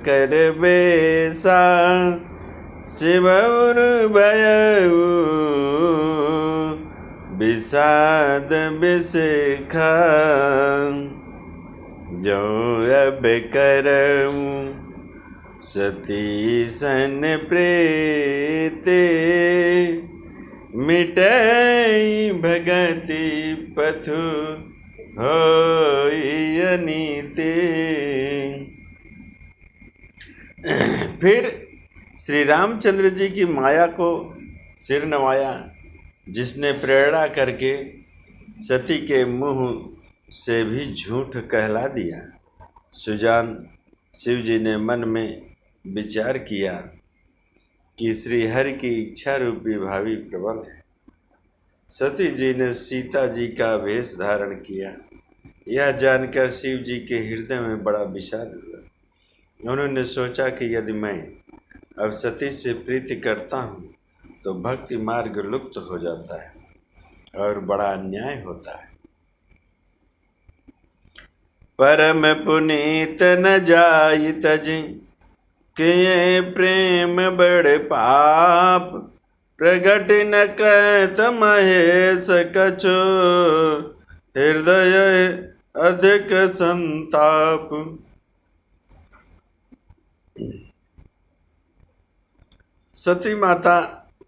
कर बेसा शिवउर भयउ विषाद बिसखा जो अब करऊं सती सन प्रीति मिटई भगति पथु होई अनीति। फिर श्री रामचंद्र जी की माया को सिर नवाया, जिसने प्रेरणा करके सती के मुंह से भी झूठ कहला दिया। सुजान शिव जी ने मन में विचार किया कि श्री हरि की इच्छा रूपी भावी प्रबल है। सती जी ने सीता जी का वेश धारण किया। यह जानकर शिव जी के हृदय में बड़ा विषाद हुआ। उन्होंने सोचा कि यदि मैं अब सती से प्रीति करता हूँ तो भक्ति मार्ग लुप्त हो जाता है और बड़ा अन्याय होता है। परम पुनीत न जाई तजी किए प्रेम बड़ पाप प्रगट न कहत महेश कछो हृदय अधिक संताप। सती माता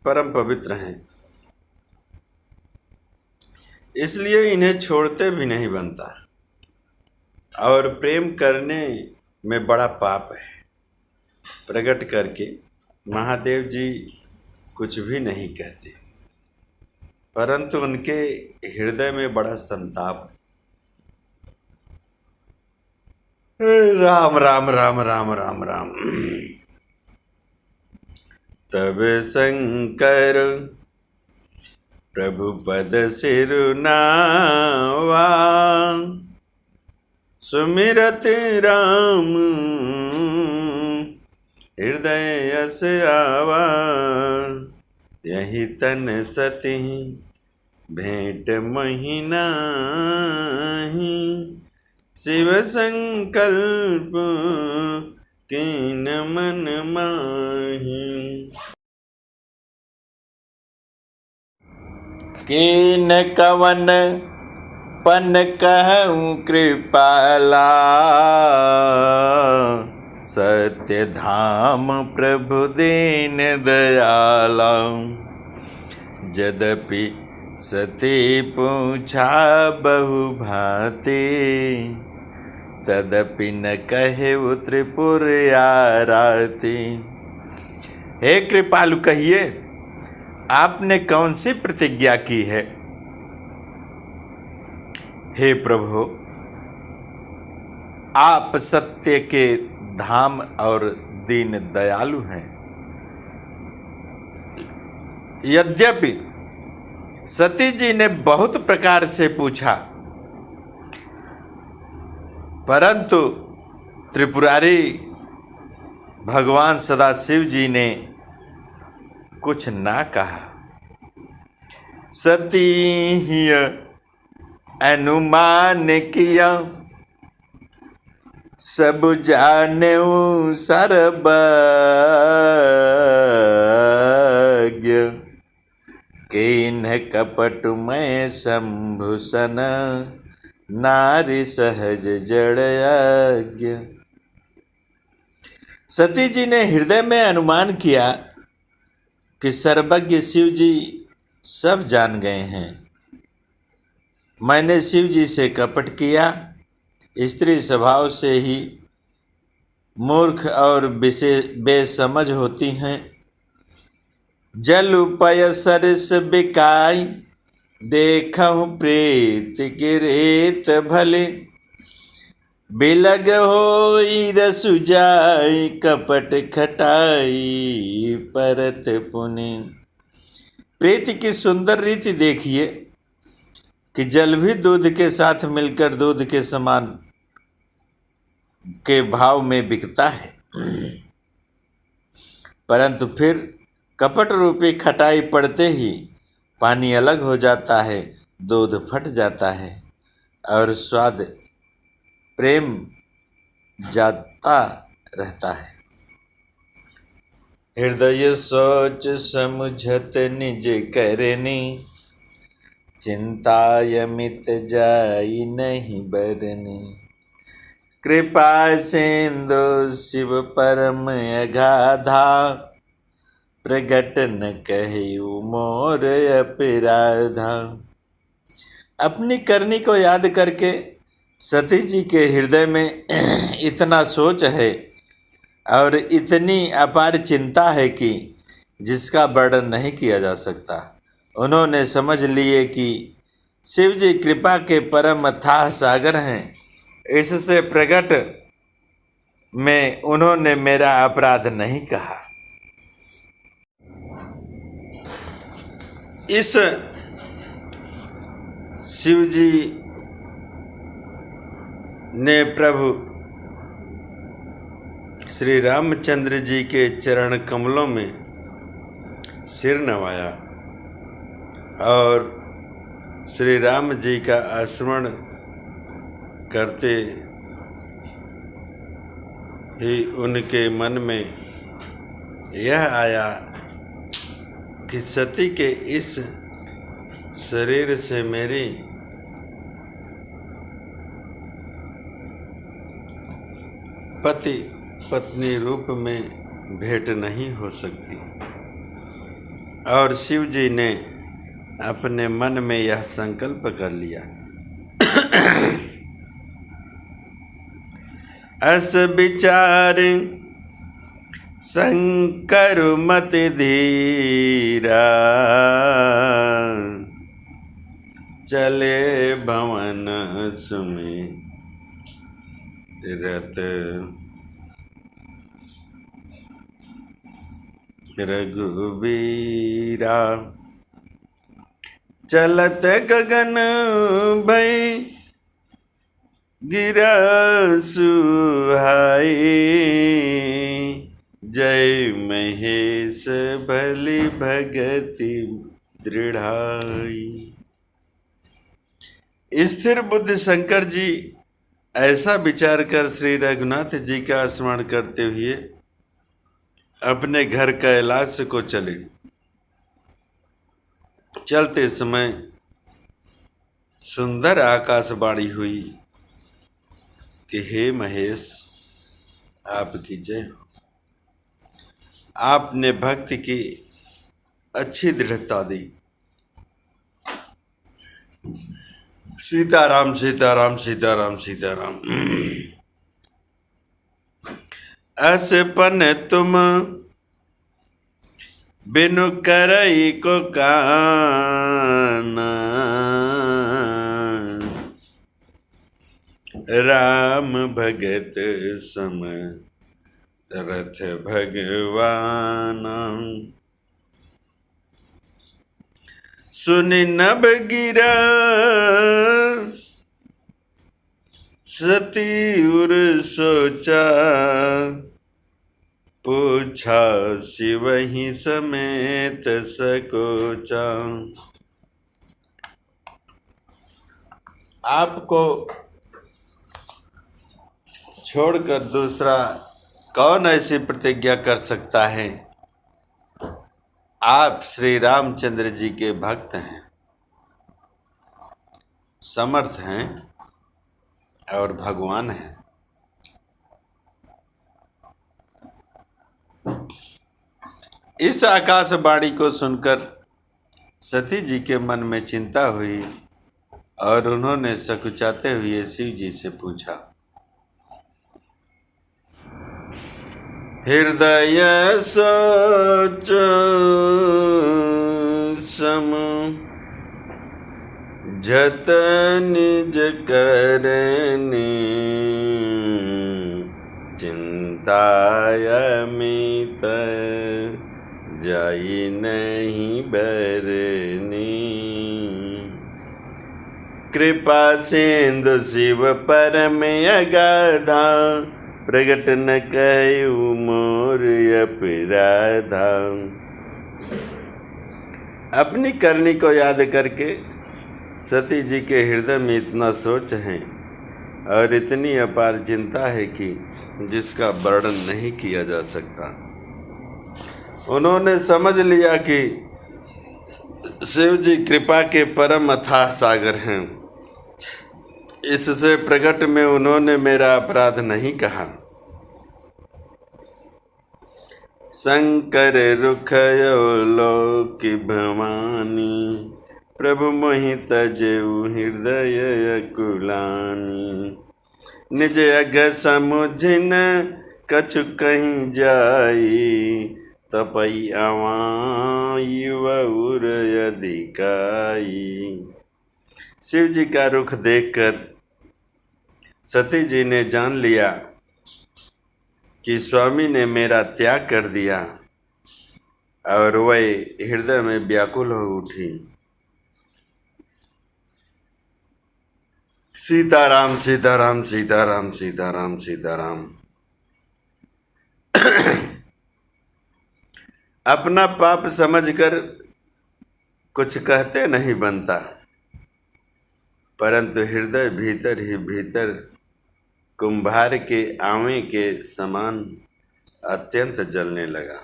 परम पवित्र हैं, इसलिए इन्हें छोड़ते भी नहीं बनता और प्रेम करने में बड़ा पाप है। प्रकट करके महादेव जी कुछ भी नहीं कहते, परंतु उनके हृदय में बड़ा संताप। राम राम राम राम राम राम। तब शंकर प्रभु पद सिरुनावा सुमिरत राम हृदय यस आवा। यही तन सती भेंट महीना शिव संकल्प कीन मन माही। कीन कवन पन कहूँ कृपाला सत्य धाम प्रभु दीन दयाला। यद्यपि सती पूछा बहु भांति तदपि न कहे त्रिपुर आरती। हे कृपालु, कहिए आपने कौन सी प्रतिज्ञा की है। हे प्रभु, आप सत्य के धाम और दीन दयालु हैं। यद्यपि सती जी ने बहुत प्रकार से पूछा, परंतु त्रिपुरारी भगवान सदाशिव जी ने कुछ ना कहा। सती ही अनुमान किया सब जाने सर्वज्ञ। किन्ह कपट में शंभुसन नारी सहज जड़याज्ञ। सती जी ने हृदय में अनुमान किया कि सर्वज्ञ शिव जी सब जान गए हैं। मैंने शिव जी से कपट किया। स्त्री स्वभाव से ही मूर्ख और बेसमझ होती हैं। जल उपय सरस बिकाई देखहु प्रीत की रेत भले। बिलग होई रसु जाई कपट खटाई परत पुनि। प्रीति की सुंदर रीति देखिए कि जल भी दूध के साथ मिलकर दूध के समान के भाव में बिकता है, परंतु फिर कपट रूपी खटाई पड़ते ही पानी अलग हो जाता है, दूध फट जाता है और स्वाद प्रेम जाता रहता है। हृदय सोच समुझत निज करनी, चिंता यमित जाई नहीं बरनी। कृपा सिंधु शिव परम अगाधा, प्रगट न कहु मोर अपराधा। अपनी करनी को याद करके सती जी के हृदय में इतना सोच है और इतनी अपार चिंता है कि जिसका वर्णन नहीं किया जा सकता। उन्होंने समझ लिए कि शिव जी कृपा के परम अथाह सागर हैं। इससे प्रगट में उन्होंने मेरा अपराध नहीं कहा। इस शिव जी ने प्रभु श्री रामचंद्र जी के चरण कमलों में सिर नवाया और श्री राम जी का स्मरण करते ही उनके मन में यह आया कि सती के इस शरीर से मेरी पति पत्नी रूप में भेंट नहीं हो सकती। और शिव जी ने अपने मन में यह संकल्प कर लिया। अस विचार शंकर मति धीरा, चले भवन सुमि रत रघुबीरा। चलत गगन भई गिरा सुहाई, जय महेश भली भगति दृढ़ाई। स्थिर बुद्धि शंकर जी ऐसा विचार कर श्री रघुनाथ जी का स्मरण करते हुए अपने घर कैलाश को चले। चलते समय सुंदर आकाशवाणी हुई कि हे महेश, आपकी जय हो। आपने भक्ति की अच्छी दृढ़ता दी। सीताराम सीताराम सीताराम सीताराम। असपन तुम बिनु करई को काना, राम भगत सम रथ भगवान। सुनि नभ गिरा सती उर सोचा, पूछा शिव ही समेत सकोचा। आपको छोड़कर दूसरा कौन ऐसी प्रतिज्ञा कर सकता है? आप श्री रामचंद्र जी के भक्त हैं, समर्थ हैं और भगवान हैं। इस आकाशवाणी को सुनकर सती जी के मन में चिंता हुई और उन्होंने सकुचाते हुए शिव जी से पूछा, हृदय सोच समझत निज करनी, चिंता अमित जाई नहीं बरनी। कृपा सिंधु शिव परम अगाधा, प्रगट न कहु मोर अपराधा। अपनी करनी को याद करके सती जी के हृदय में इतना सोच है और इतनी अपार चिंता है कि जिसका वर्णन नहीं किया जा सकता। उन्होंने समझ लिया कि शिव जी कृपा के परम अथाह सागर हैं। इससे प्रकट में उन्होंने मेरा अपराध नहीं कहा। शंकर रुखयो लोक भवानी, प्रभु मोहि तजेउ हृदय अकुलानी। निज अग समुझिन कछु कहीं जाई, तपई अवायुर अधिकाई। शिव जी का रुख देखकर सती जी ने जान लिया कि स्वामी ने मेरा त्याग कर दिया और वह हृदय में व्याकुल हो उठी। सीताराम सीताराम सीताराम सीताराम सीताराम। अपना पाप समझकर कुछ कहते नहीं बनता, परंतु हृदय भीतर ही भीतर कुंभार के आवे के समान अत्यंत जलने लगा।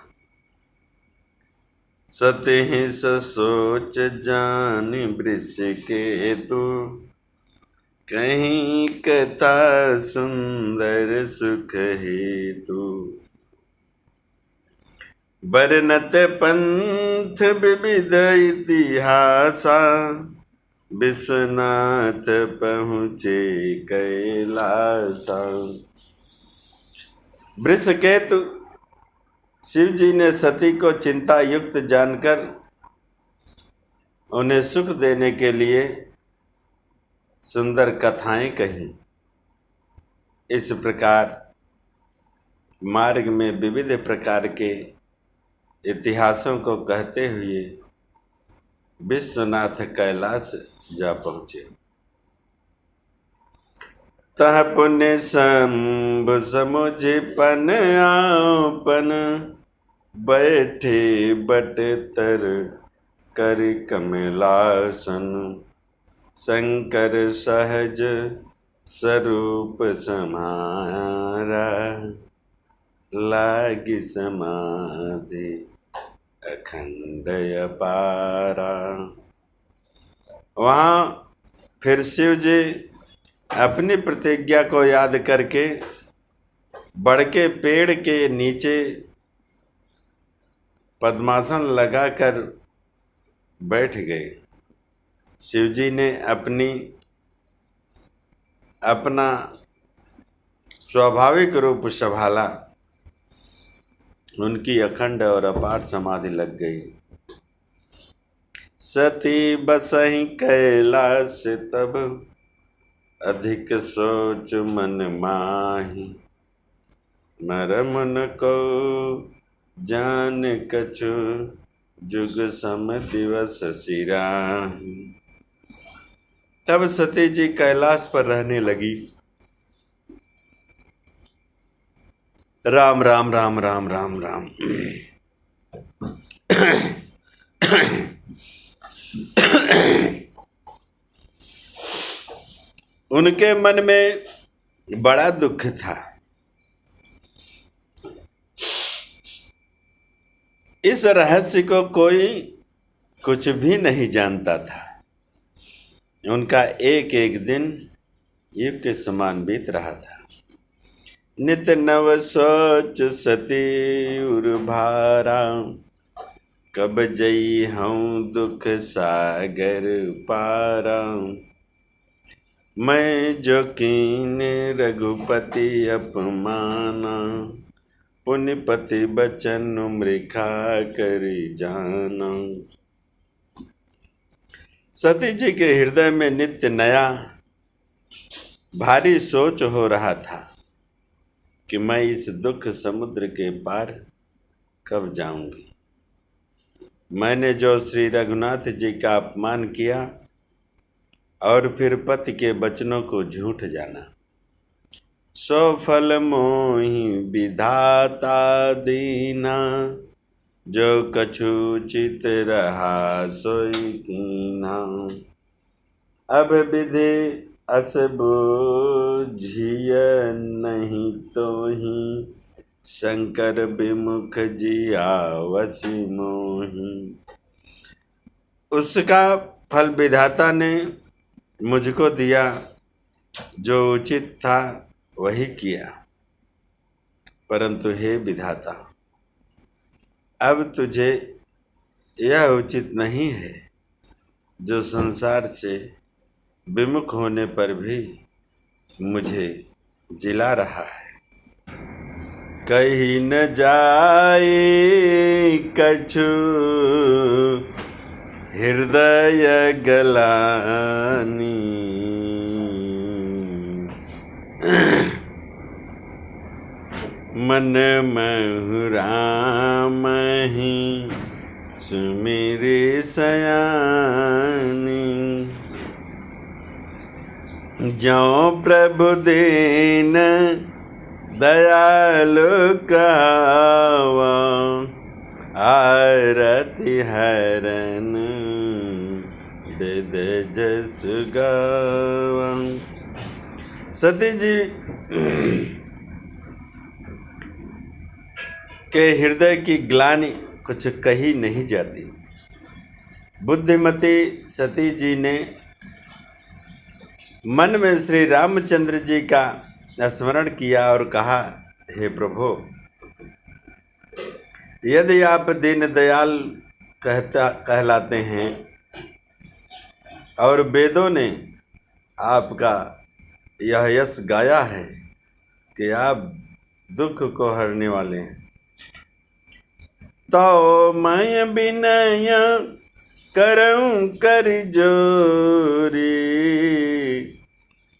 सतेहि सोच जान वृष के तू, कहीं कथा सुंदर सुख हेतु। बरनत पंथ विविध इतिहासा, विश्वनाथ पहुँचे कैलासा। वृषकेतु शिव जी ने सती को चिंता युक्त जानकर उन्हें सुख देने के लिए सुंदर कथाएं कही। इस प्रकार मार्ग में विविध प्रकार के इतिहासों को कहते हुए विश्वनाथ कैलाश जा पहुँचे। तह पुण्य शंभु समुझ पन आपन, बैठे बट तर कर कमलासन। शंकर सहज स्वरूप समारा, लागी समाधि अखंड अपारा। वहाँ फिर शिव जी अपनी प्रतिज्ञा को याद करके बड़ के पेड़ के नीचे पद्मासन लगाकर बैठ गए। शिव जी ने अपना स्वाभाविक रूप संभाला। उनकी अखंड और अपार समाधि लग गई। सती बसहि कैलाश तब, अधिक सोच मन माही। मरम न को जान कछु, जुग सम दिवस सिराही। तब सती जी कैलाश पर रहने लगी। राम राम राम राम राम राम। उनके मन में बड़ा दुख था। इस रहस्य को कोई कुछ भी नहीं जानता था। उनका एक एक दिन युग के समान बीत रहा था। नित नव सोच सती उर्भारा, कब जई हूँ दुख सागर पारा। मैं जो कीन रघुपति अपमाना, पुण्यपति बचन मृखा करी जाना। सती जी के हृदय में नित्य नया भारी सोच हो रहा था कि मैं इस दुख समुद्र के पार कब जाऊंगी। मैंने जो श्री रघुनाथ जी का अपमान किया और फिर पति के वचनों को झूठ जाना, सो फल मोहि विधाता दीना। जो कछु चित रहा सोई कीना। अब विधि अस जिय नहीं तो ही शंकर विमुख जियावसी मोही। उसका फल विधाता ने मुझको दिया, जो उचित था वही किया। परंतु हे विधाता, अब तुझे यह उचित नहीं है जो संसार से विमुख होने पर भी मुझे जिला रहा है। कहीं न जाए कछु हृदय गलानी, मन महु राम ही सुमिरे सयानी। ज्यों प्रभु दीन दयालु कहावा, आरति हरन वेद जस गावा। सती जी के हृदय की ग्लानि कुछ कही नहीं जाती। बुद्धिमती सती जी ने मन में श्री रामचंद्र जी का स्मरण किया और कहा, हे प्रभु, यदि आप दीन दयाल कहलाते हैं और वेदों ने आपका यह यश गाया है कि आप दुख को हरने वाले हैं, तो मैं विनय करऊं कर जोरी,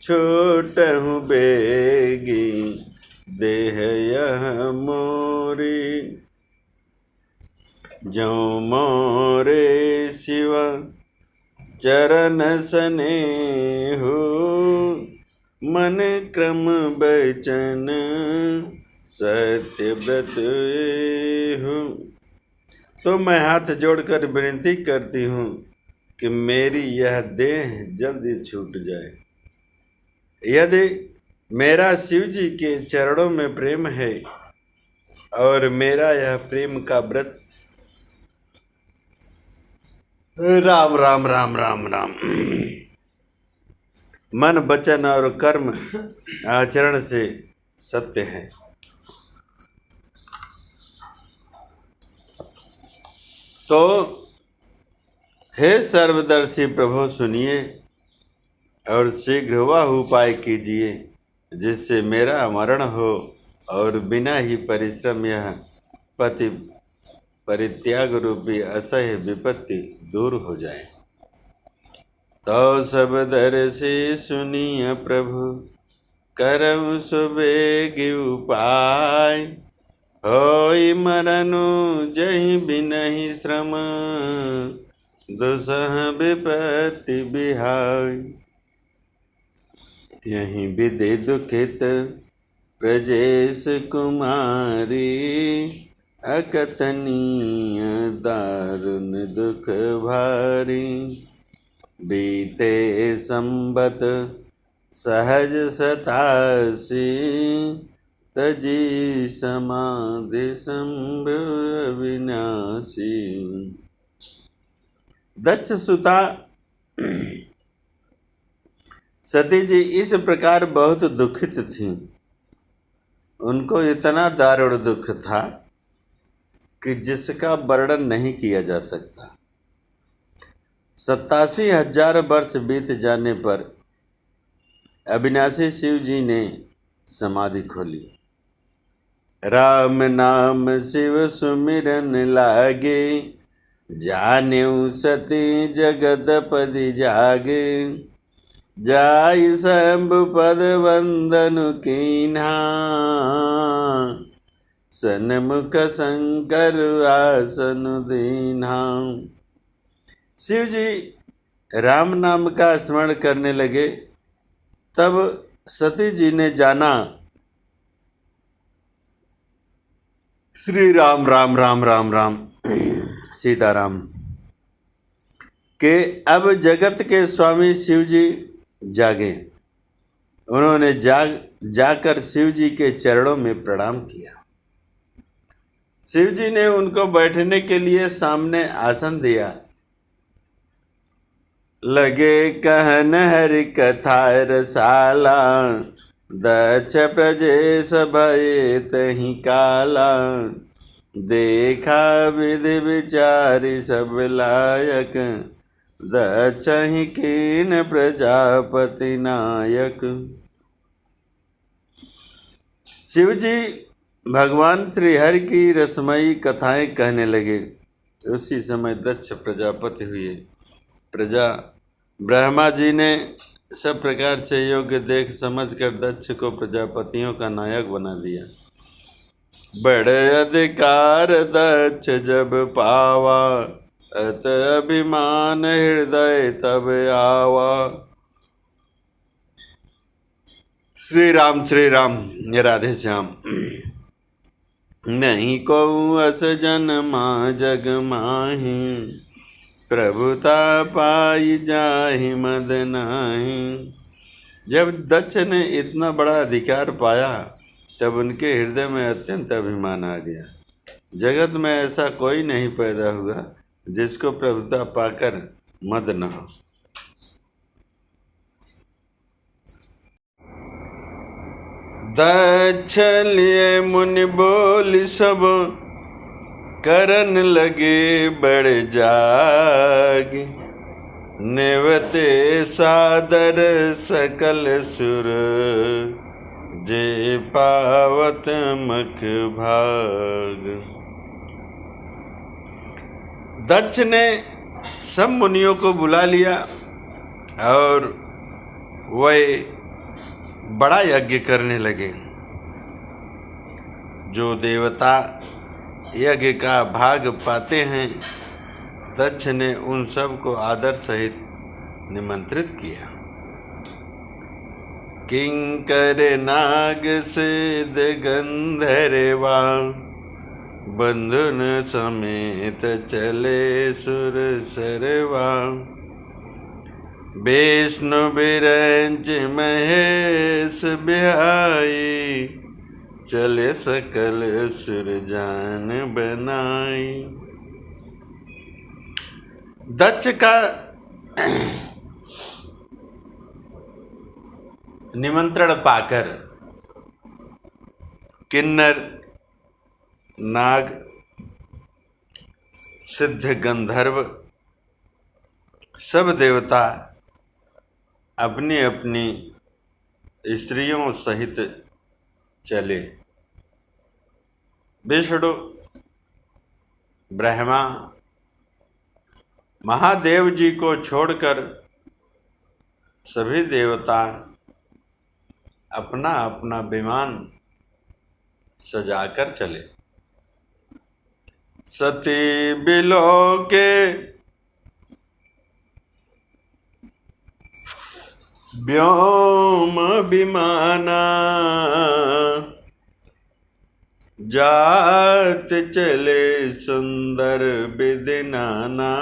छोट हूँ बेगी देह यह मोरी। जो मोरे शिव चरण स्नेहु, मन क्रम वचन सत्य व्रत हूँ। तो मैं हाथ जोड़कर विनती करती हूँ कि मेरी यह देह जल्दी छूट जाए। यदि मेरा शिव जी के चरणों में प्रेम है और मेरा यह प्रेम का व्रत राम राम राम राम राम मन वचन और कर्म आचरण से सत्य है, तो हे सर्वदर्शी प्रभु सुनिए और शीघ्र वह उपाय कीजिए जिससे मेरा मरण हो और बिना ही परिश्रम यह पति परित्याग रूपी असह्य विपत्ति दूर हो जाए। तो सब दर्शी सुनिय प्रभु करम सुबेगी उपाय, होई मरनु जहि बिनहि श्रम दुसह विपत्ति बिहाय। यहीं विधि दुखित प्रजेश कुमारी, अकथनीय दारुण दुख भारी। बीते संबत सहज सतासी, तजी समाधि संभव विनाशी। दक्ष सुता सती जी इस प्रकार बहुत दुखित थीं। उनको इतना दारुण दुख था कि जिसका वर्णन नहीं किया जा सकता। 87,000 वर्ष बीत जाने पर अविनाशी शिव जी ने समाधि खोली। राम नाम शिव सुमिरन लागे, जान्यू सती जगत पदि जागे। जाई शंभु पद वंदनु कीन्हा, सन्मुख शंकर आसन दीन्हा। शिव जी राम नाम का स्मरण करने लगे। तब सती जी ने जाना श्री राम राम राम राम राम सीताराम के अब जगत के स्वामी शिव जी जागे उन्होंने जाकर शिव जी के चरणों में प्रणाम किया। शिव जी ने उनको बैठने के लिए सामने आसन दिया। लगे कहन हरि कथा रसाला, दक्ष प्रजेश भये तहि काला। देखा विधि विचारी सब लायक, दक्ष ही कीन प्रजापति नायक। शिव जी भगवान श्री हरि की रसमयी कथाएं कहने लगे। उसी समय दक्ष प्रजापति हुए। प्रजा ब्रह्मा जी ने सब प्रकार से योग्य देख समझकर दक्ष को प्रजापतियों का नायक बना दिया। बड़े अधिकार दक्ष जब पावा, अत अभिमान हृदय तब आवा। श्री राम राधे श्याम। नहीं को अस जन्मा जग माही, प्रभुता पाई जाहि मद नाही। जब दक्ष ने इतना बड़ा अधिकार पाया तब उनके हृदय में अत्यंत अभिमान आ गया। जगत में ऐसा कोई नहीं पैदा हुआ जिसको प्रभुता पाकर मद न हो। दक्ष लिए मुनि बोल सब, करन लगे बड़ जाग। नेवते सादर सकल सुर, जे पावत मख भाग। दक्ष ने सब मुनियों को बुला लिया और वह बड़ा यज्ञ करने लगे। जो देवता यज्ञ का भाग पाते हैं, दक्ष ने उन सब को आदर सहित निमंत्रित किया। किंकर नाग सिद्ध गंधर्वा, बंधुन समेत चले सुर सरवा। विष्णु बिरंच महेश बिहाई, चले सकल सुर जान बनाई। दक्ष का निमंत्रण पाकर किन्नर, नाग, सिद्ध गंधर्व सब देवता अपनी अपनी स्त्रियों सहित चले। विष्णु, ब्रह्मा, महादेव जी को छोड़कर सभी देवता अपना अपना विमान सजाकर चले। सती बिलो के व्योम विमाना, जात चले सुंदर विधि नाना।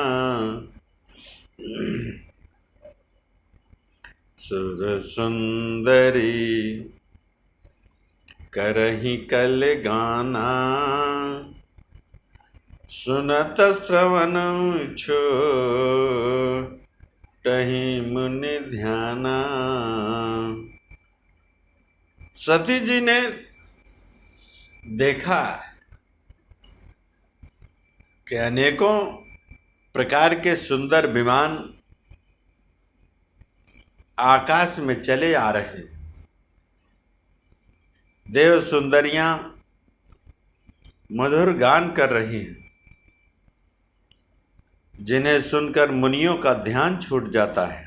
सुर सुंदरी करहि कल गाना, सुनत श्रवण छो तहि मुनि ध्याना। सती जी ने देखा कि अनेकों प्रकार के सुंदर विमान आकाश में चले आ रहे। देव सुंदरियां मधुर गान कर रही हैं, जिन्हें सुनकर मुनियों का ध्यान छूट जाता है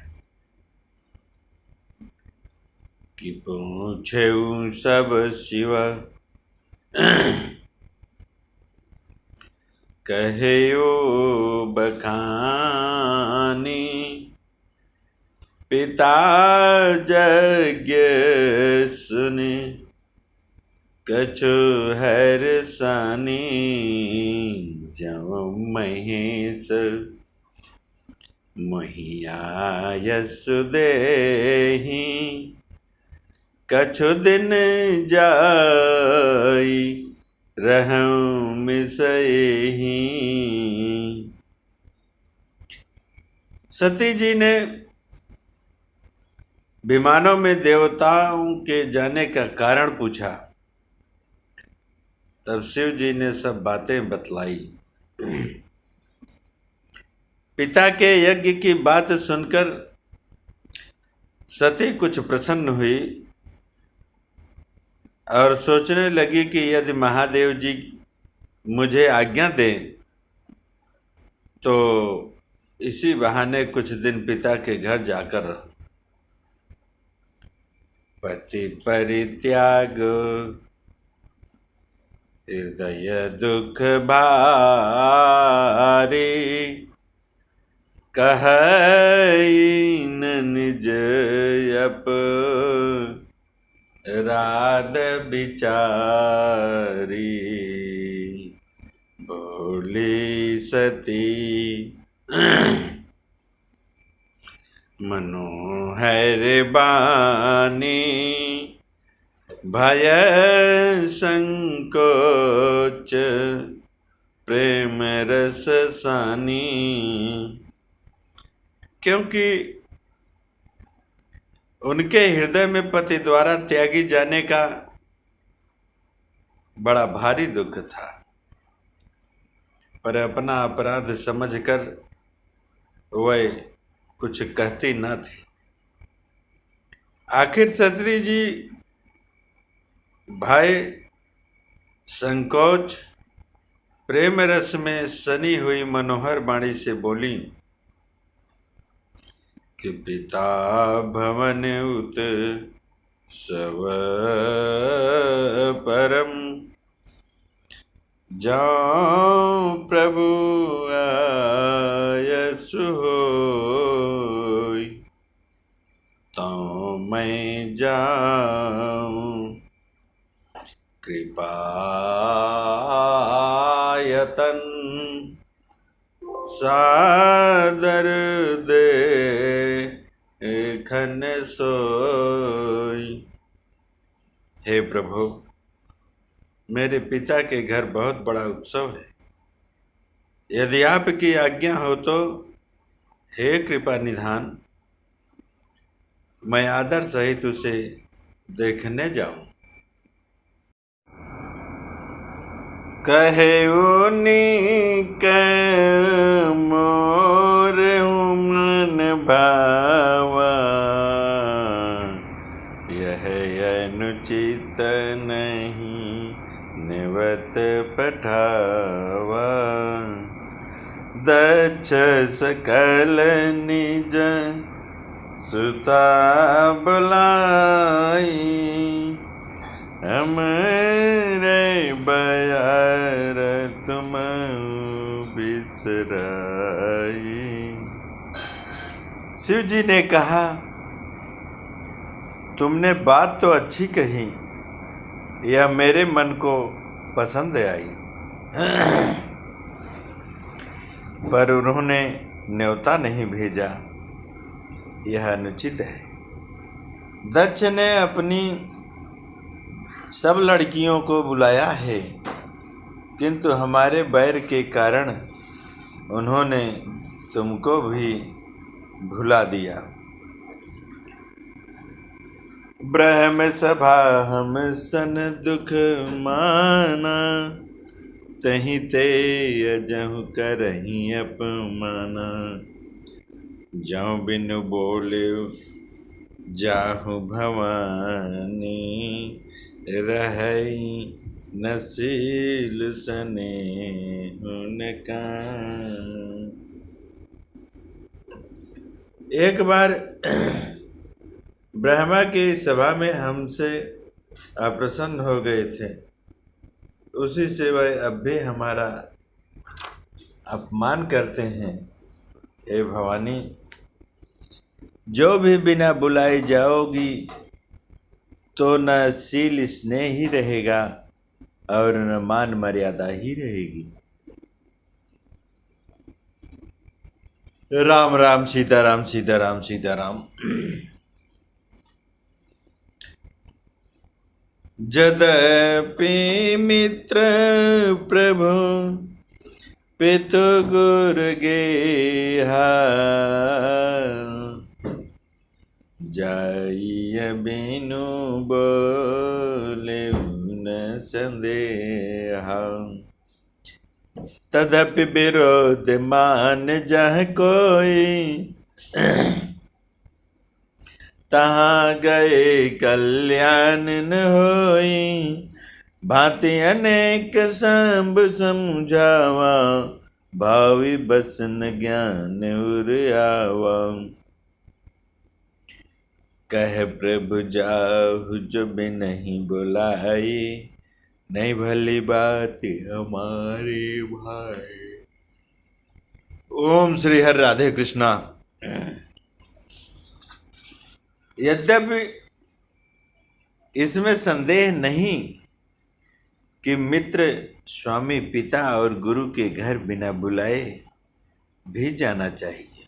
कि पूछे सब शिव कहेयो बखानी। पिता यज्ञ सुनि कछु हर्षानी। जौ महेश महिया यशु देहि, कछु दिन जाई रहूं मिसही। सती जी ने विमानों में देवताओं के जाने का कारण पूछा। तब शिव जी ने सब बातें बतलाई। पिता के यज्ञ की बात सुनकर सती कुछ प्रसन्न हुई और सोचने लगी कि यदि महादेव जी मुझे आज्ञा दें तो इसी बहाने कुछ दिन पिता के घर जाकर रहूं। पति परित्याग हृदय दुख भारी, कहई न निज अप राध बिचारी। बोली सती मनोहर बानी, भय संकोच प्रेम रस सानी। क्योंकि उनके हृदय में पति द्वारा त्यागी जाने का बड़ा भारी दुख था, पर अपना अपराध समझकर वह कुछ कहती न थी। आखिर सती जी भय संकोच प्रेम रस में सनी हुई मनोहर वाणी से बोली कि पिता भवन उत सब परम, जाऊं प्रभु आयसु होय, तो मैं जाऊं कृपायतन, सादर देखन सोई। हे प्रभु, मेरे पिता के घर बहुत बड़ा उत्सव है। यदि आपकी आज्ञा हो तो हे कृपा निधान, मैं आदर सहित उसे देखने जाऊं। कहे उनिक मोर मन भावा, यह अनुचित नहीं निवत पठावा। दक्ष सकल निज सुता बुलाई, हमरे बयार तुम बिसराई। शिव जी ने कहा, तुमने बात तो अच्छी कही, यह मेरे मन को पसंद आई, पर उन्होंने न्योता नहीं भेजा, यह अनुचित है। दक्ष ने अपनी सब लड़कियों को बुलाया है, किंतु हमारे बैर के कारण उन्होंने तुमको भी भुला दिया। ब्रह्म सभा हम सन दुख माना, तहीं ते अजहु करहीं अपमाना। जौं बिनु बोले जाहु भवानी, रहई नसील सने हुनका। एक बार ब्रह्मा की सभा में हमसे अप्रसन्न हो गए थे, उसी से वह अब भी हमारा अपमान करते हैं। हे भवानी, जो भी बिना बुलाई जाओगी तो न शील स्नेह ही रहेगा और न मान मर्यादा ही रहेगी। राम राम सीताराम, सीताराम सीताराम। जदपि मित्र प्रभु पितु गुरु गेहा, जाइय बिनु बोले न संदेहा। तदपि विरोध मान जह कोई, तहाँ गए कल्याण न होई। भांति अनेक संभ समझावा, भावी बसन ज्ञान उर आवा। कह प्रभु जाहु जो बिनहि बुलाई, नहीं भली बात हमारे भाई। ओम श्री हरि राधे कृष्णा। यद्यपि इसमें संदेह नहीं कि मित्र, स्वामी, पिता और गुरु के घर बिना बुलाए भी जाना चाहिए,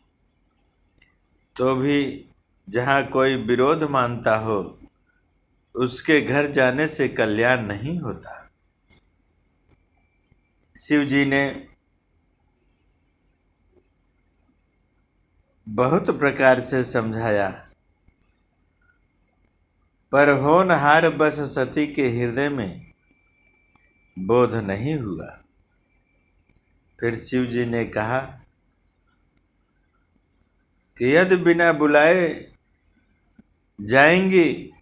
तो भी जहाँ कोई विरोध मानता हो उसके घर जाने से कल्याण नहीं होता। शिव जी ने बहुत प्रकार से समझाया, पर होनहार बस सती के हृदय में बोध नहीं हुआ। फिर शिव जी ने कहा कि यदि बिना बुलाए जाएंगी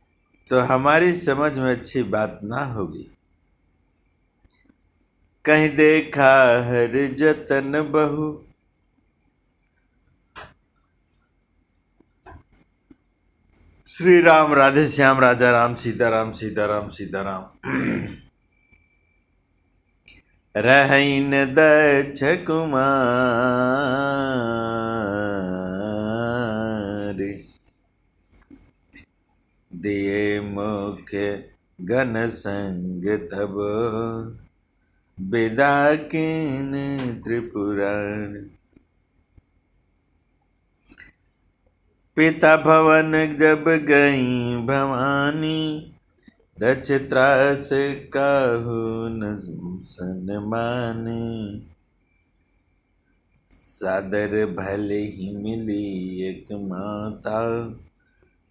तो हमारी समझ में अच्छी बात ना होगी। कहीं देखा हर जतन बहु, श्री राम राधे श्याम राजा राम, सीताराम सीताराम सीताराम। रहइन दक्ष कुमार, दिए मुख्य घन संग तब, विदा कीन त्रिपुरार। पिता भवन जब गई भवानी, दक्ष त्रास काहू न सनमानी। सादर भले ही मिली एक माता,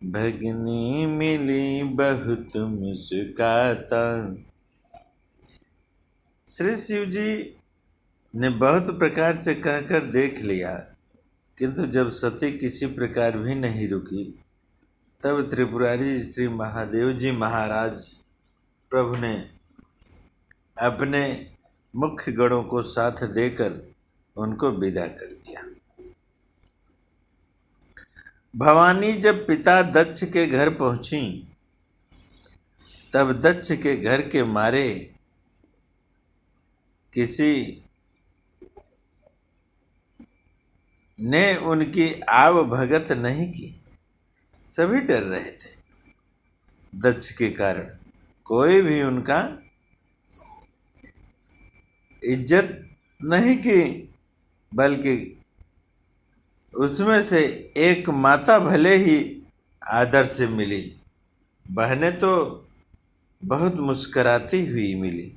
भगनी मिली बहुत मुस्काता। श्री शिव जी ने बहुत प्रकार से कहकर देख लिया, किंतु जब सती किसी प्रकार भी नहीं रुकी, तब त्रिपुरारी श्री महादेव जी महाराज प्रभु ने अपने मुख्य गणों को साथ देकर उनको विदा कर दिया। भवानी जब पिता दक्ष के घर पहुंची, तब दक्ष के घर के मारे किसी ने उनकी आव भगत नहीं की। सभी डर रहे थे दक्ष के कारण। कोई भी उनका इज्जत नहीं की, बल्कि उसमें से एक माता भले ही आदर से मिली, बहनें तो बहुत मुस्कराती हुई मिली।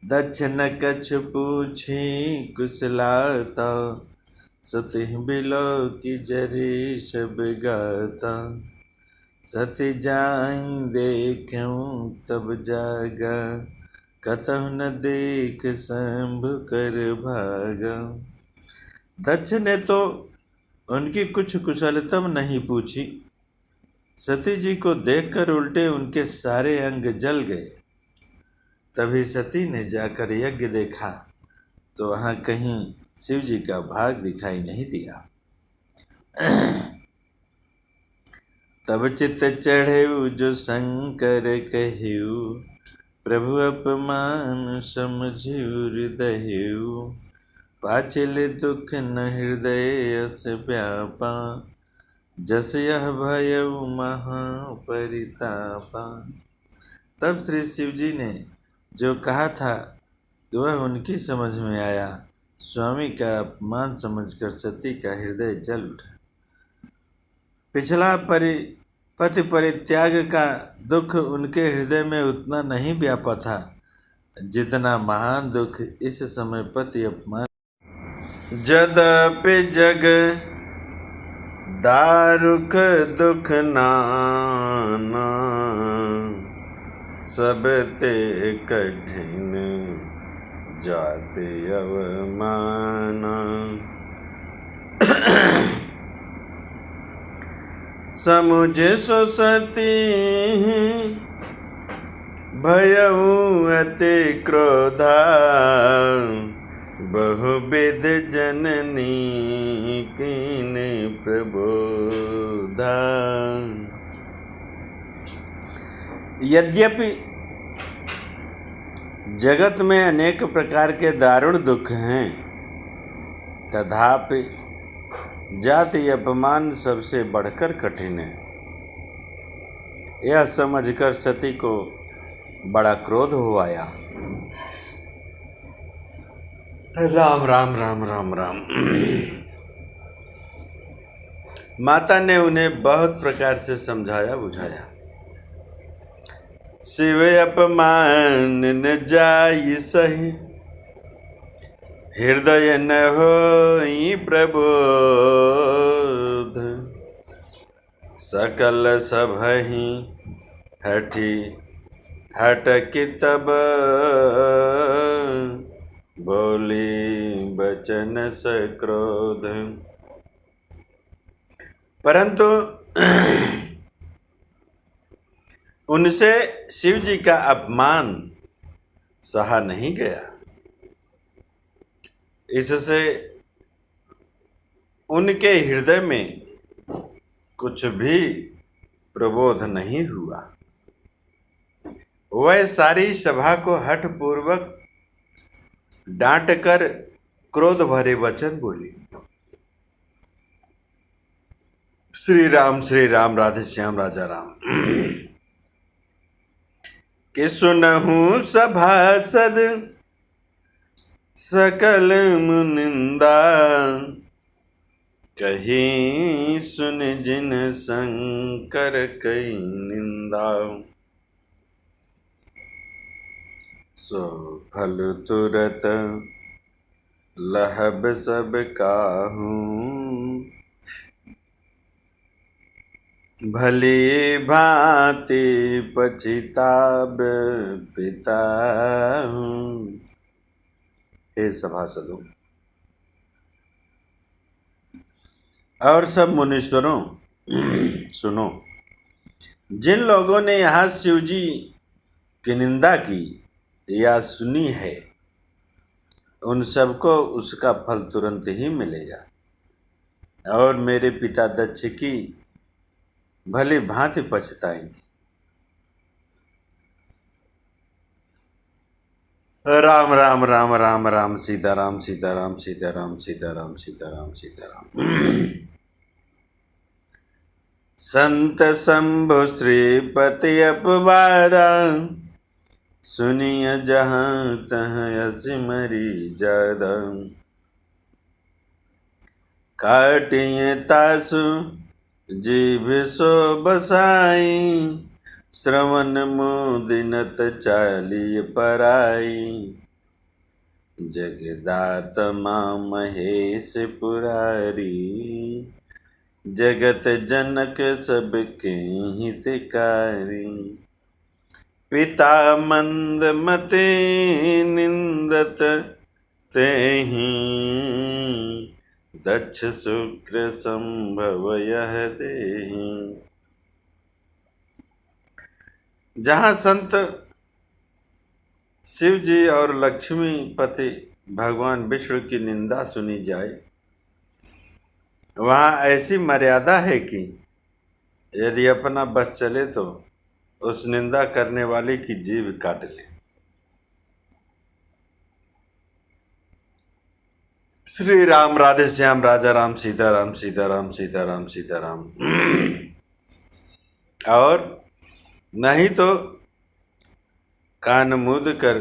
दक्ष न कछ पूछी कुशलाता, सती बिलो की जरी शब गाता। सती जाई देखूं तब जागा, कतहु न देख शंभु कर भागा। दक्ष ने तो उनकी कुछ कुशलतम नहीं पूछी। सती जी को देखकर उल्टे उनके सारे अंग जल गए। तभी सती ने जाकर यज्ञ देखा तो वहाँ कहीं शिव जी का भाग दिखाई नहीं दिया। तब चित्त चढ़ेऊ जो शंकर कहेऊ, प्रभु अपमान समझिऊ हृदयऊ। पाचिल दुख न हृदय अस व्यापा, जस यह भयऊ महापरितापा। तब श्री शिव जी ने जो कहा था कि वह उनकी समझ में आया। स्वामी का अपमान समझकर सती का हृदय जल उठा। पिछला पति परित्याग का दुख उनके हृदय में उतना नहीं व्यापा था जितना महान दुख इस समय पति अपमान। जदपि जग दारुख दुख नाना, सब ते कठिन जाति अवमाना। समुझ सो सती भयउ अति क्रोधा, बहुविध जननी कीन प्रबोधा। यद्यपि जगत में अनेक प्रकार के दारुण दुख हैं, तथापि जाति अपमान सबसे बढ़कर कठिन है। यह समझकर सती को बड़ा क्रोध हो आया। राम राम राम राम राम। माता ने उन्हें बहुत प्रकार से समझाया बुझाया। शिव अपमान न जाई सही, हृदय न होई प्रबोध। सकल सबहि हठी हटकी तब, बोली बचन सक्रोध। परंतु उनसे शिव जी का अपमान सहा नहीं गया। इससे उनके हृदय में कुछ भी प्रबोध नहीं हुआ। वह सारी सभा को हठपूर्वक डांट कर क्रोध भरे वचन बोली। श्री राम राधे श्याम राजा राम। कि सुनहु सभासद सकल मुनिंदा, कहीं सुन जिन शंकर कई निंदा। सो फल तुरत लहब सब काहूं, भली भांति पछिताब पिता हूँ। हे सभासदों और सब मुनीश्वरों, सुनो। जिन लोगों ने यहाँ शिव जी की निंदा की या सुनी है, उन सबको उसका फल तुरंत ही मिलेगा और मेरे पिता दक्ष की भली भांति पछताएंगे। राम राम राम राम राम, सीताराम सीताराम सीताराम सीताराम सीताराम सीताराम। संत शंभु श्रीपति अपवादा, सुनिय जहाँ तहाँ असिमरी जादा। काटिए तासु जीभ सो बसाई, श्रवण मुदिनत चालिय पराई। जगदात्मा महेश पुरारी, जगत जनक सबके हितकारी। पिता मंदमते निंदत तेहि, दक्ष शुक्र संभव यह देहि। जहाँ संत शिव जी और लक्ष्मी पति भगवान विष्णु की निंदा सुनी जाए, वहाँ ऐसी मर्यादा है कि यदि अपना बस चले तो उस निंदा करने वाले की जीभ काट ले। श्री राम राधे श्याम राजा राम, सीताराम सीताराम सीताराम सीताराम। और नहीं तो कान मूंद कर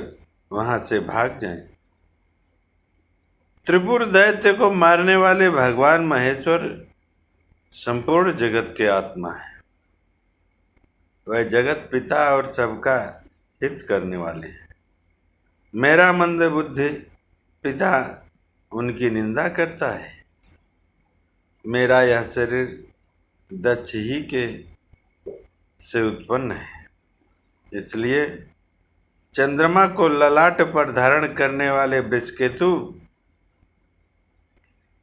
वहां से भाग जाएं। त्रिपुर दैत्य को मारने वाले भगवान महेश्वर संपूर्ण जगत के आत्मा है। वह जगत पिता और सबका हित करने वाले हैं। मेरा मंद बुद्धि पिता उनकी निंदा करता है। मेरा यह शरीर दक्ष ही के से उत्पन्न है, इसलिए चंद्रमा को ललाट पर धारण करने वाले वृषकेतु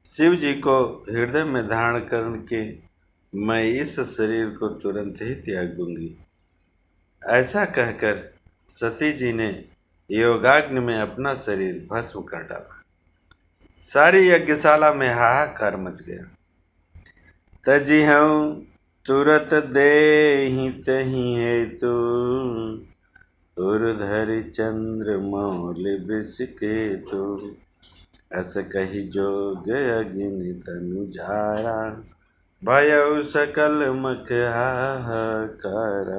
शिव जी को हृदय में धारण करके मैं इस शरीर को तुरंत ही त्याग दूंगी। ऐसा कहकर सती जी ने योगाग्नि में अपना शरीर भस्म कर डाला। सारी यज्ञशाला में हाहाकार मच गया। तजी हूँ तुरत देहि तहि हेतु, उर्धरि चंद्र मौल वृषकेतु, अस कहि जोग अग्नि तनु झारा, भयउ सकल मख हाहाकार।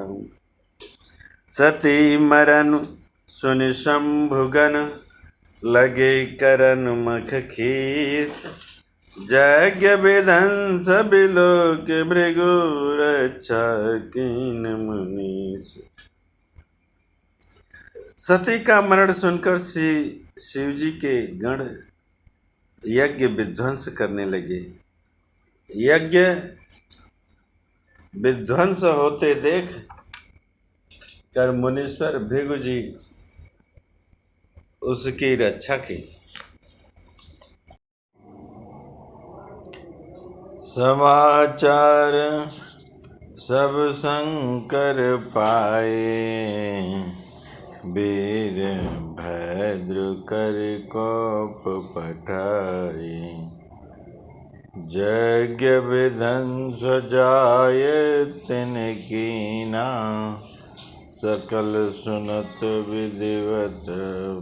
सती मरन सुनि शंभुगन, लगे करन मख खीस, यज्ञ विध्वंस बिलोक भृगु रक्षा कीन मुनीस। सती का मरण सुनकर शिव जी के गण यज्ञ विध्वंस करने लगे। यज्ञ विध्वंस होते देख कर मुनीश्वर भृगु जी उसकी रक्षा की। समाचार सब शंकर पाए, वीर भद्र कर कोप पठाए, यज्ञ विध्वंस जाय तिन कीना, सकल सुनत विधिवत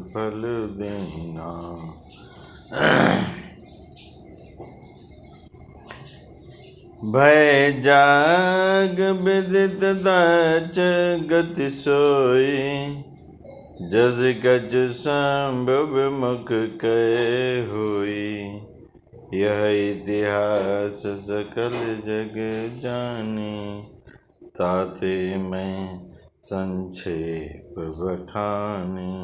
फल दीना। भय जाग विदित दक्ष गति सोई, जस गज संभव मुख कहे हुई, यह इतिहास सकल जग जानी, ताते मैं संक्षेप बखानी।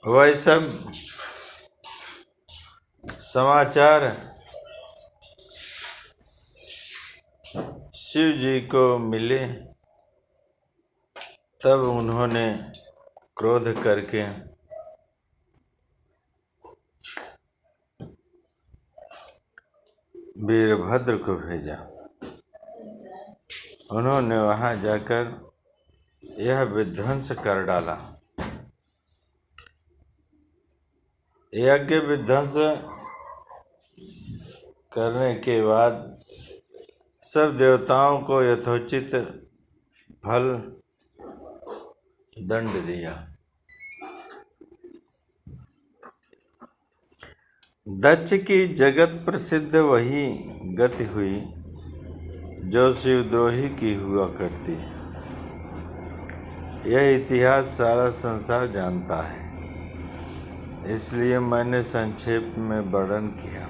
वह सब समाचार शिव जी को मिले, तब उन्होंने क्रोध करके वीरभद्र को भेजा। उन्होंने वहां जाकर यह विध्वंस कर डाला। यज्ञ विध्वंस करने के बाद सब देवताओं को यथोचित फल दंड दिया। दक्ष की जगत प्रसिद्ध वही गति हुई जो शिवद्रोही की हुआ करती है। यह इतिहास सारा संसार जानता है, इसलिए मैंने संक्षेप में वर्णन किया।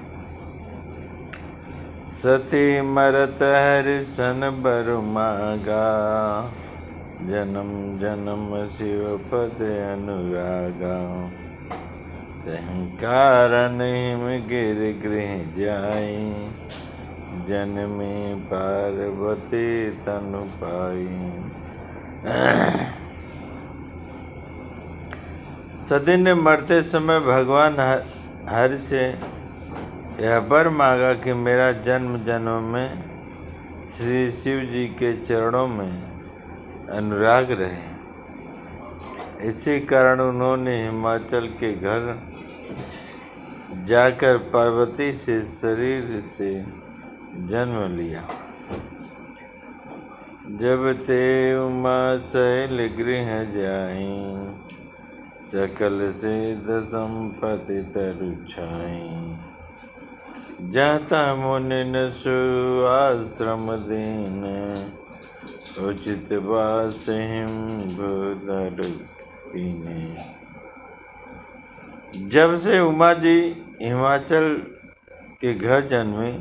सती मरत हरिशन बर मागा, जन्म जन्म शिव पद अनुरागा, तहि कारण हिम गिर गृह जाई, जन्मी पार्वती तनु पाई। सती ने मरते समय भगवान हरि से यह वर मांगा कि मेरा जन्म जन्म में श्री शिव जी के चरणों में अनुराग रहे। इसी कारण उन्होंने हिमाचल के घर जाकर पार्वती से शरीर से जन्म लिया। जब ते उमा शैल गृह जाई, सकल सिद्ध संपत्ति तरु छाई, जाता मुनि न सुआश्रम दीन, उचित वास हिम भूधर कीने। जब से उमा जी हिमाचल के घर जन्मी,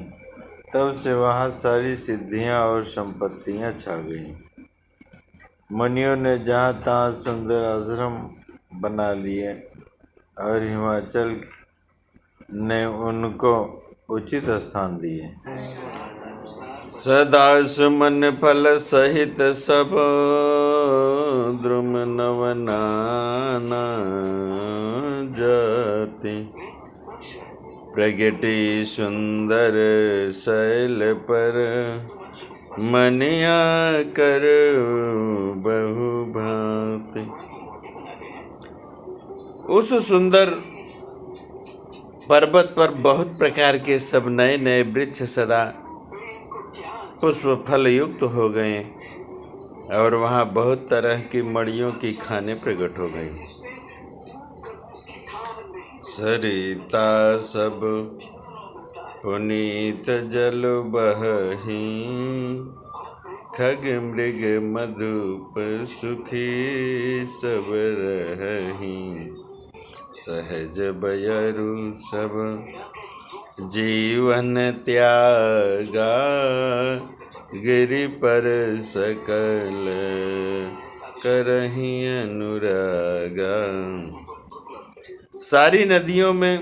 तब से वहाँ सारी सिद्धियाँ और संपत्तियाँ छा गईं। मुनियों ने जहाँ तहाँ सुंदर आश्रम बना लिए और हिमाचल ने उनको उचित स्थान दिए। सदा सुमन फल सहित सब द्रुम नवनाना जाति, प्रगति सुंदर शैल पर मनिया कर बहु भांति। उस सुंदर पर्वत पर बहुत प्रकार के सब नए नए वृक्ष सदा पुष्प फल युक्त हो गए और वहाँ बहुत तरह की मड़ियों की खाने प्रकट हो गई। सरिता सब पुनीत जल बही, खग मृग मधुप सुखी सब रही। सहज बयरु सब जीवन त्यागा, गिरि पर सकल करही अनुरागा। सारी नदियों में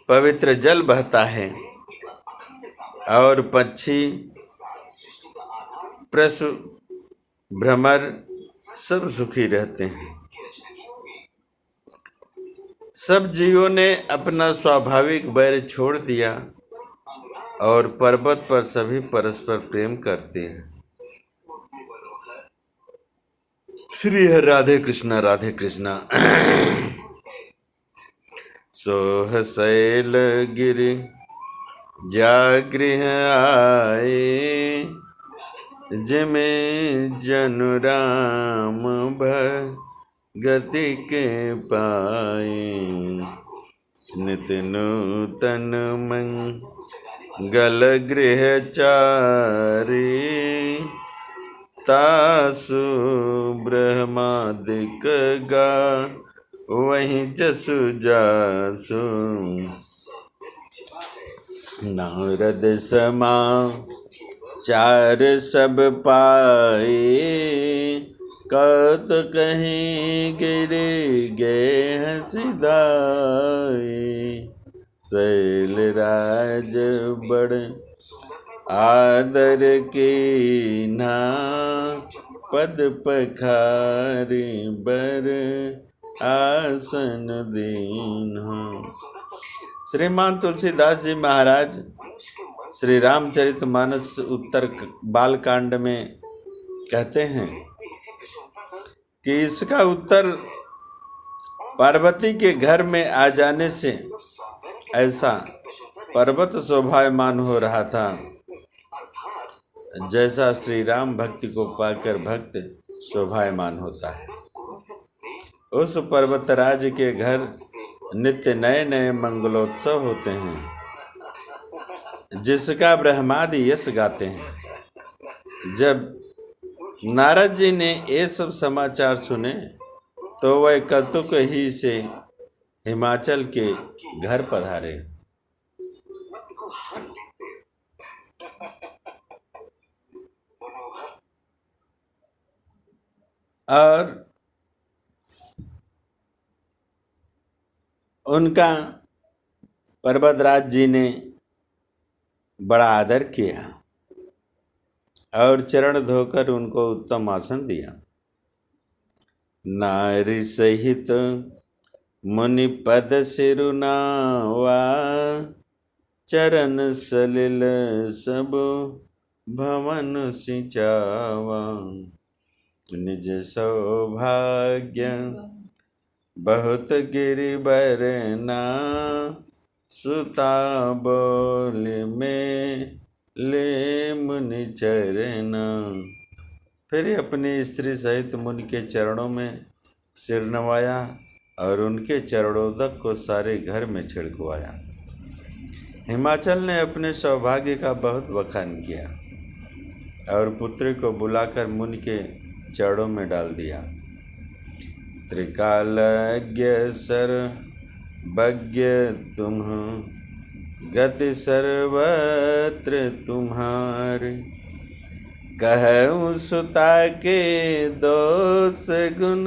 पवित्र जल बहता है और पक्षी, पशु, भ्रमर सब सुखी रहते हैं। सब जीवों ने अपना स्वाभाविक बैर छोड़ दिया और पर्वत पर सभी परस्पर प्रेम करते हैं। श्री हरि राधे कृष्णा राधे कृष्णा। सोह शैल गिरि जागृह आए, जिमे जनु राम भगति के पाए। नित नूतन मंगल गृह चारी, तासु ब्रह्मादिक गा वहीं जसु जासु। नारद समा चार सब पाए, कत कहीं गिरि गए हंसिदाए। शैल राज बड़ आदर की ना, पद पखारी बर आसन दीन हो। श्रीमान तुलसीदास जी महाराज श्री रामचरितमानस उत्तर बालकांड में कहते हैं कि इसका उत्तर पार्वती के घर में आ जाने से ऐसा पर्वत शोभायमान हो रहा था, जैसा श्री राम भक्ति को पाकर भक्त शोभायमान होता है। उस पर्वतराज के घर नित्य नए नए मंगलोत्सव होते हैं, जिसका ब्रह्मादि यश गाते हैं। जब नारद जी ने ये सब समाचार सुने तो वह कौतुक ही से हिमाचल के घर पधारे। और उनका पर्वतराज जी ने बड़ा आदर किया और चरण धोकर उनको उत्तम आसन दिया। नारी सहित मुनि पद सिरुनावा, चरण सलिल सब भवन सिंचावा। निज सौभाग्य बहुत गिरि बरना, सुता बोल में ले मुनि चरना। फिर अपनी स्त्री सहित मुनि के चरणों में सिर नवाया और उनके चरणोदक को सारे घर में छिड़कवाया। हिमाचल ने अपने सौभाग्य का बहुत बखान किया और पुत्री को बुलाकर मुनि के चरणों में डाल दिया। त्रिकालज्ञ सर्वज्ञ तुम गति सर्वत्र तुम्हारी। कहूँ सुता के दोष गुण,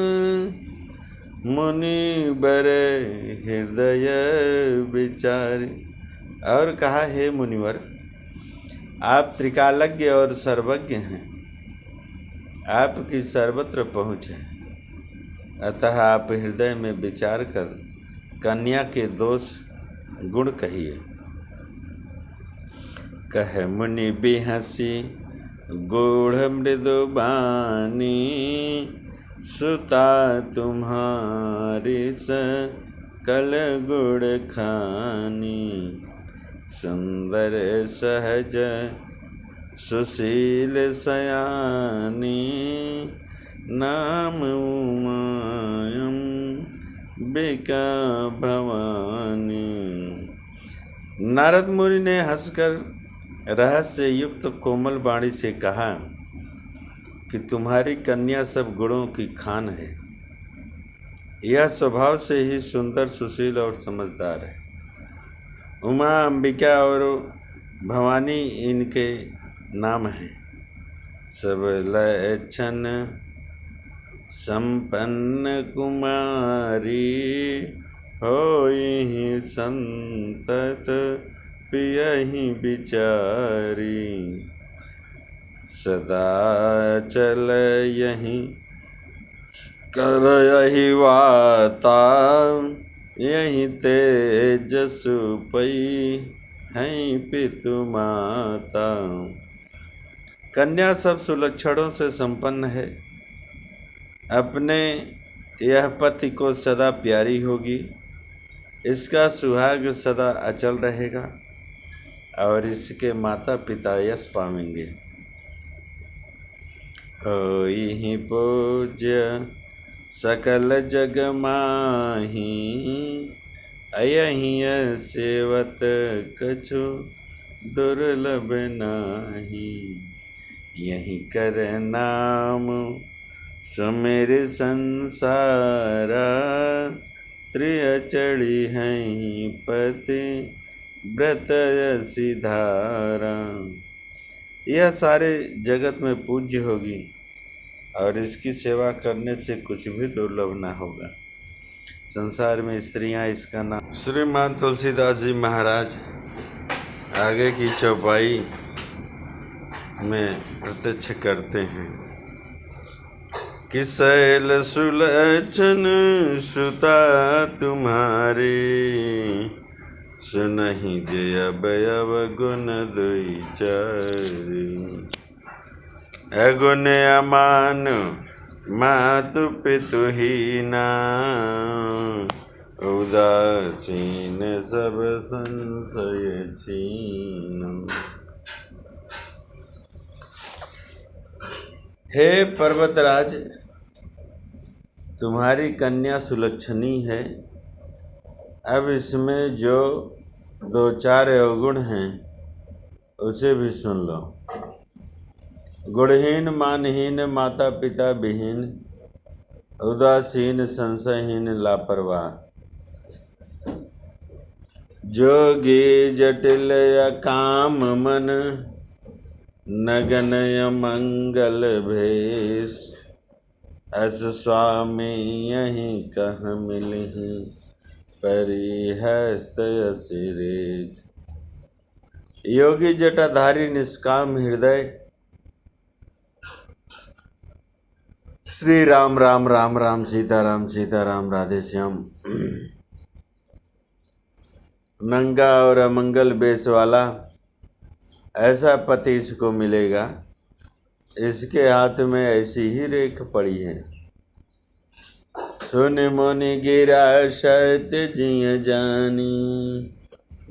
मुनि बर हृदय विचार। और कहा, हे मुनिवर, आप त्रिकालज्ञ और सर्वज्ञ हैं, आपकी सर्वत्र पहुँच है, अतः आप हृदय में विचार कर कन्या के दोष गुण कहिए। कह मुनि बिहसी गूढ़ मृदु बानी, सुता तुम्हारी सकल गुण खानी। सुंदर सहज सुशील सयानी, नाम उमायम बिका भवानी। नारद मुनि ने हंसकर रहस्य युक्त कोमल वाणी से कहा कि तुम्हारी कन्या सब गुणों की खान है। यह स्वभाव से ही सुंदर, सुशील और समझदार है। उमा, अंबिका और भवानी इनके नाम हैं। सब लक्षण संपन्न कुमारी, होई संतत पियहि बिचारी। सदा चल यही कर यही वाता, यही तेजसु पई हैं पितु माता। कन्या सब सुलक्षणों से संपन्न है, अपने यह पति को सदा प्यारी होगी, इसका सुहाग सदा अचल रहेगा और इसके माता पिता यश पावेंगे। यही पूज्य सकल जग माही, यही सेवत कछु दुर्लभ नाही। यही कर नाम सुमिर संसारा, त्रिअचड़ी हैं पति व्रत सिधारा। यह सारे जगत में पूज्य होगी और इसकी सेवा करने से कुछ भी दुर्लभ न होगा। संसार में स्त्रियां इसका नाम। श्रीमान तुलसीदास जी महाराज आगे की चौपाई में प्रत्यक्ष करते हैं कि शैल सुलक्षण सुता तुम्हारी, सुनहि जय अवयव गुण दुई चारि। अगुण अमान मातु पितु हीना, उदासीन सब संशय छीन। हे पर्वतराज, तुम्हारी कन्या सुलक्षणी है। अब इसमें जो दो चार अवगुण हैं उसे भी सुन लो। गुणहीन, मानहीन, माता पिता विहीन, उदासीन, संशयहीन, लापरवाह, जोगी जटिल अकाम मन, नगनय मंगल भेष। अस स्वामी यहीं कह मिलहि, परिहस्त असिरेश। योगी जटाधारी निष्काम हृदय, श्री राम राम राम राम, सीताराम सीताराम, राधे श्याम। नंगा और अमंगल बेस वाला ऐसा पति इसको मिलेगा, इसके हाथ में ऐसी ही रेख पड़ी है। सुन मुनि गिरा सत जिय जानी,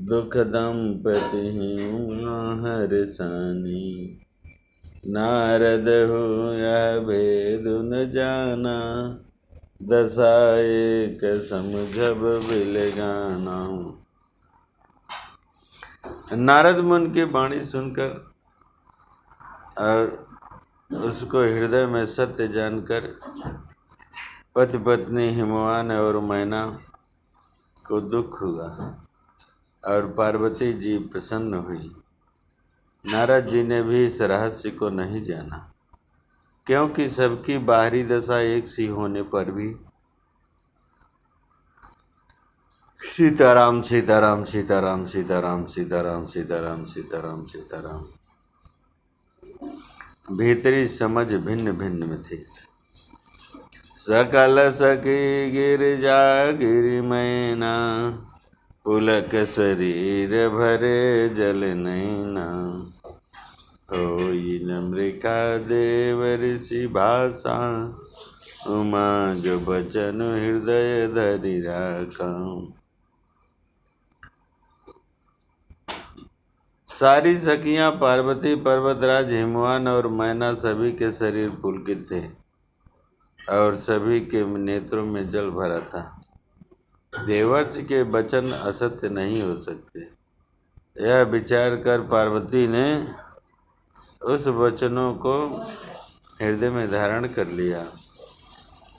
दुख दंपति हर सानी। नारद हो यह भेद न जाना, दशा एक समझब बिलगाना। नारद मुनि की वाणी सुनकर और उसको हृदय में सत्य जानकर पति पत्नी हिमवान और मैना को दुख हुआ और पार्वती जी प्रसन्न हुई। नारद जी ने भी इस रहस्य को नहीं जाना, क्योंकि सबकी बाहरी दशा एक सी होने पर भी सीताराम सीताराम सीताराम सीताराम सीताराम सीताराम सीताराम सीताराम भीतरी समझ भिन्न भिन्न में थी। सकल सखी गिरजा गिरि मैना, पुलक शरीर भरे जल नैना। होई नम्रिका देव ऋषि भाषा, उमा जो बचन हृदय धरि राखा। सारी सखियां पार्वती, पर्वतराज, हिमवान और मैना सभी के शरीर पुलकित थे और सभी के नेत्रों में जल भरा था। देवर्षि के वचन असत्य नहीं हो सकते, यह विचार कर पार्वती ने उस वचनों को हृदय में धारण कर लिया।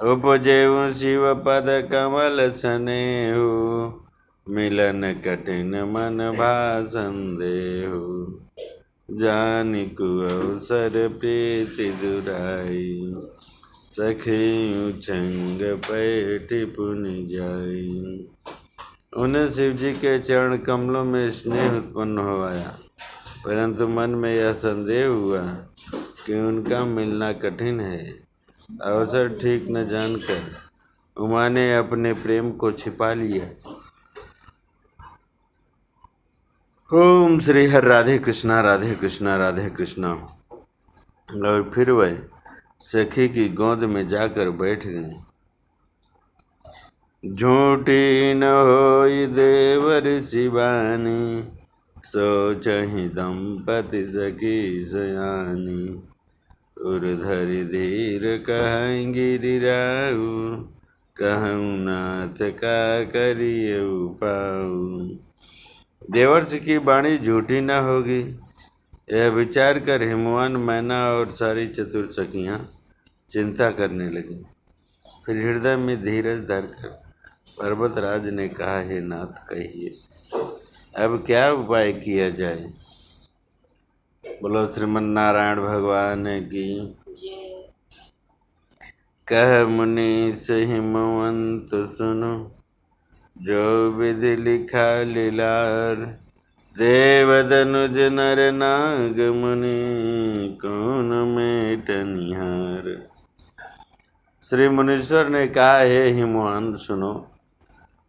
उपजेऊ शिव पद कमल सनेहु, मिलन कठिन मन भाषण देहु। जानिकु अवसर प्रीति दुराई, सखी उछंग पैठ पुनि जाई। उन्हें शिव जी के चरण कमलों में स्नेह उत्पन्न हो आया, परंतु मन में यह संदेह हुआ कि उनका मिलना कठिन है। अवसर ठीक न जानकर उमा ने अपने प्रेम को छिपा लिया। ओम श्री हर राधे कृष्णा राधे कृष्णा राधे कृष्णा। और फिर वह सखी की गोद में जाकर बैठ गए। झूठी न होई देव ऋषि वाणी, सोचहि दंपति सखी सयानी। उर्धरि धीर कहै गिरिराऊ, कहूँ नाथ का करियऊ पाऊ। देवर्षि की वाणी झूठी न होगी, यह विचार कर हिमवान, मैना और सारी चतुर सखियाँ चिंता करने लगी। फिर हृदय में धीरज धरकर पर्वतराज ने कहा, हे नाथ कहिए, अब क्या उपाय किया जाए। बोलो श्रीमन नारायण भगवान की। कह मुनीष हिमवंत सुनो, जो विधि लिखा लीलार। देवदनुज नर नाग मुनि, कौन मेट निहार। श्री मुनीश्वर ने कहा, हे हिमवान सुनो,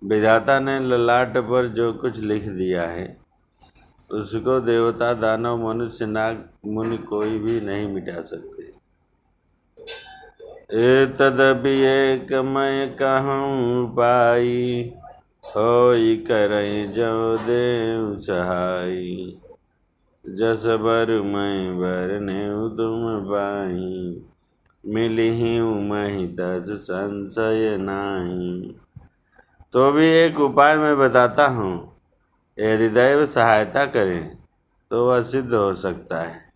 विधाता ने ललाट पर जो कुछ लिख दिया है, उसको देवता, दानव, मनुष्य, नाग, मुनि कोई भी नहीं मिटा सकते। तदपि एक मैं कहूँ पाई, होई करई जो देव सहाई। जस बर मैं बरने तुम पाई, मिलहि उमहि तस संशय नाही। तो भी एक उपाय मैं बताता हूँ, यदि दैव सहायता करें तो वह सिद्ध हो सकता है।